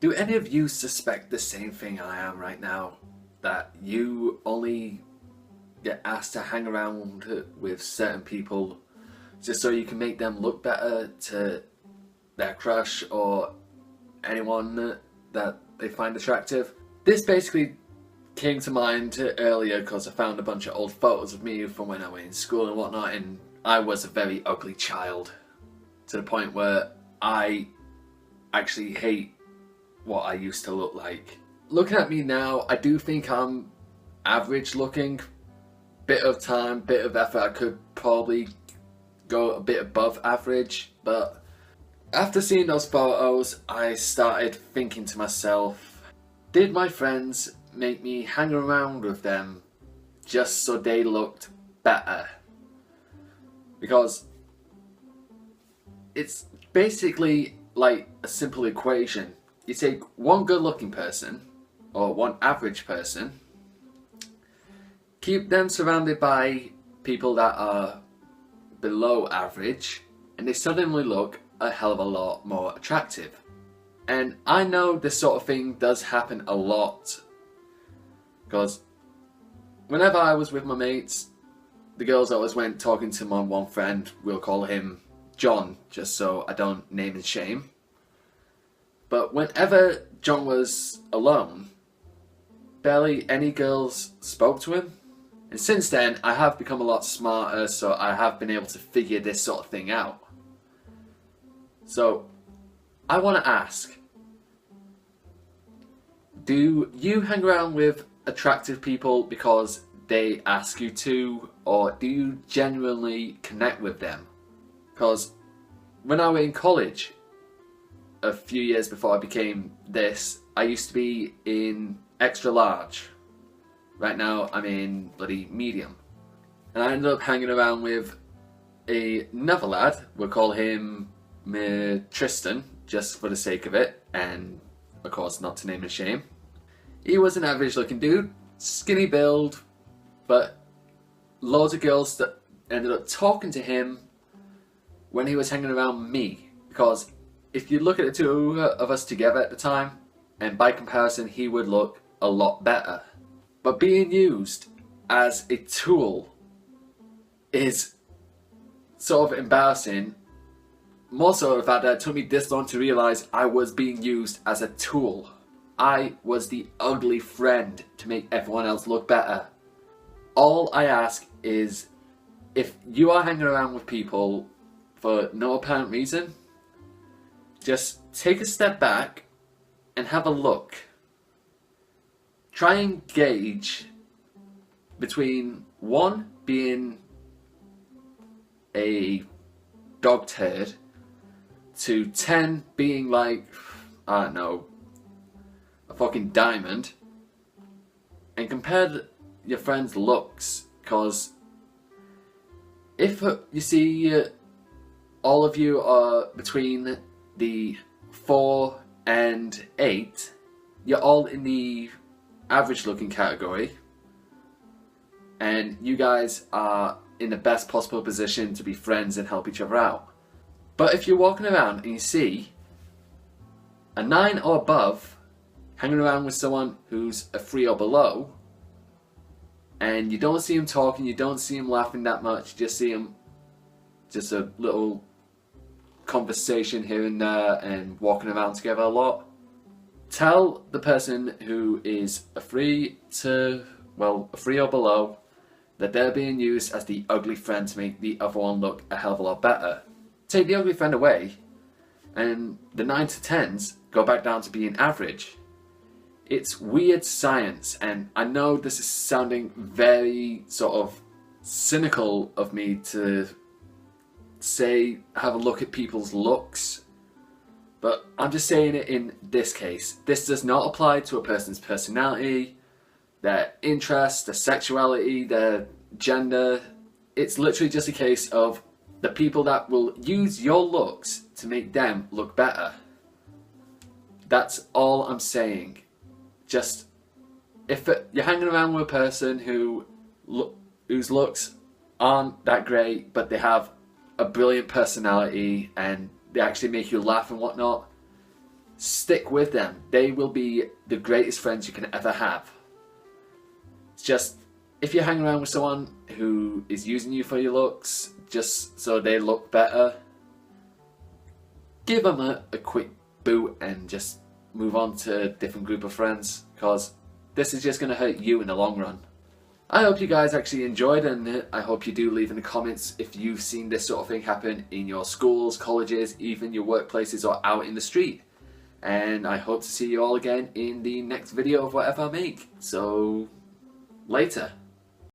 Do any of you suspect the same thing I am right now? That you only get asked to hang around with certain people just so you can make them look better to their crush or anyone that they find attractive? This basically came to mind earlier because I found a bunch of old photos of me from when I was in school and whatnot, and I was a very ugly child to the point where I actually hate what I used to look like. Looking at me now, I do think I'm average looking. Bit of time, bit of effort, I could probably go a bit above average, but after seeing those photos, I started thinking to myself, did my friends make me hang around with them just so they looked better? Because it's basically like a simple equation. You take one good looking person, or one average person, keep them surrounded by people that are below average, and they suddenly look a hell of a lot more attractive. And I know this sort of thing does happen a lot, because whenever I was with my mates, the girls always went talking to my one friend, we'll call him John, just so I don't name and shame. But whenever John was alone, barely any girls spoke to him. And since then, I have become a lot smarter, so I have been able to figure this sort of thing out. So, I want to ask, do you hang around with attractive people because they ask you to, or do you genuinely connect with them? Because when I was in college, a few years before I became this, I used to be in extra large. Right now I'm in bloody medium. And I ended up hanging around with another lad, we'll call him Tristan, just for the sake of it, and of course not to name and shame. He was an average looking dude, skinny build, but loads of girls that ended up talking to him when he was hanging around me. Because if you look at the two of us together at the time, and by comparison he would look a lot better. But being used as a tool is sort of embarrassing. More so the fact that it took me this long to realise I was being used as a tool. I was the ugly friend to make everyone else look better. All I ask is, if you are hanging around with people for no apparent reason, just take a step back and have a look. Try and gauge between one being a dog turd to 10 being like, I don't know, a fucking diamond, and compare your friend's looks. Because if you see all of you are between the 4 and 8, you're all in the average looking category, and you guys are in the best possible position to be friends and help each other out. But if you're walking around and you see a 9 or above hanging around with someone who's a 3 or below, and you don't see him talking, you don't see him laughing that much, you just see him just a little conversation here and there and walking around together a lot, tell the person who is a 3 or below that they're being used as the ugly friend to make the other one look a hell of a lot better. Take the ugly friend away, and the 9 to 10s go back down to being average. It's weird science, and I know this is sounding very sort of cynical of me to say have a look at people's looks, but I'm just saying it in this case. This does not apply to a person's personality, their interests, their sexuality, their gender. It's literally just a case of the people that will use your looks to make them look better. That's all I'm saying. Just, if you're hanging around with a person whose looks aren't that great, but they have a brilliant personality and they actually make you laugh and whatnot, stick with them. They will be the greatest friends you can ever have. It's just, if you hang around with someone who is using you for your looks, just so they look better, give them a quick boot and just move on to a different group of friends, because this is just going to hurt you in the long run. I hope you guys actually enjoyed, and I hope you do leave in the comments if you've seen this sort of thing happen in your schools, colleges, even your workplaces or out in the street. And I hope to see you all again in the next video of whatever I make. So, later.